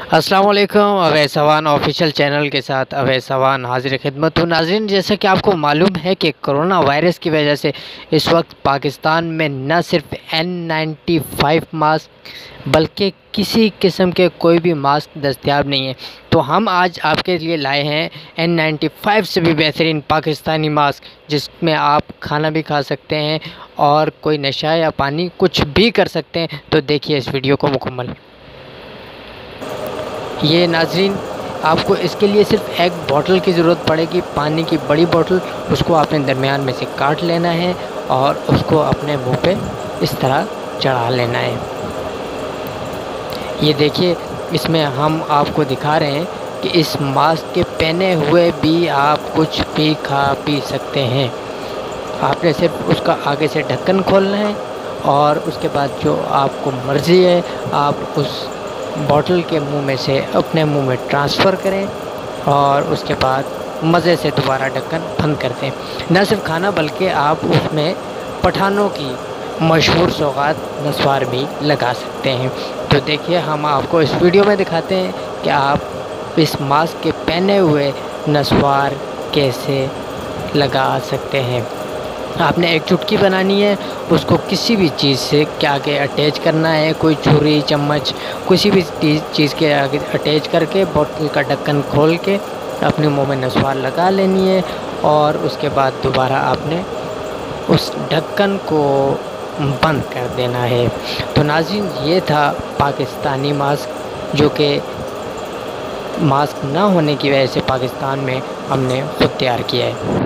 अस्सलाम वालेकुम। Awais Awan official channel के साथ अवैस अवान हाजिर खिदमत हूँ। नाज़रीन, जैसा कि आपको मालूम है कि कोरोना वायरस की वजह से इस वक्त पाकिस्तान में न सिर्फ N95 मास्क बल्कि किसी किस्म के कोई भी मास्क दस्तयाब नहीं है। तो हम आज आपके लिए लाए हैं N95 से भी बेहतरीन पाकिस्तानी मास्क, जिसमें आप खाना भी खा सकते हैं और कोई नशा या पानी कुछ भी कर सकते हैं। तो देखिए इस वीडियो को मुकम्मल। ये नाज़रीन, आपको इसके लिए सिर्फ एक बोतल की ज़रूरत पड़ेगी, पानी की बड़ी बोतल। उसको आपने दरमियान में से काट लेना है और उसको अपने मुंह पे इस तरह चढ़ा लेना है। ये देखिए, इसमें हम आपको दिखा रहे हैं कि इस मास्क के पहने हुए भी आप कुछ भी खा पी सकते हैं। आपने सिर्फ उसका आगे से ढक्कन खोलना है और उसके बाद जो आपको मर्ज़ी है आप उस बॉटल के मुंह में से अपने मुंह में ट्रांसफ़र करें और उसके बाद मज़े से दोबारा ढक्कन बंद कर दें। न सिर्फ खाना बल्कि आप उसमें पठानों की मशहूर सौगात नस्वार भी लगा सकते हैं। तो देखिए, हम आपको इस वीडियो में दिखाते हैं कि आप इस मास्क के पहने हुए नस्वार कैसे लगा सकते हैं। आपने एक चुटकी बनानी है, उसको किसी भी चीज़ से के आगे अटैच करना है, कोई छुरी चम्मच किसी भी चीज़ के आगे अटैच करके बोतल का ढक्कन खोल के अपने मुंह में नसवार लगा लेनी है और उसके बाद दोबारा आपने उस ढक्कन को बंद कर देना है। तो नाज़रीन, ये था पाकिस्तानी मास्क, जो कि मास्क ना होने की वजह से पाकिस्तान में हमने खुद तैयार किया है।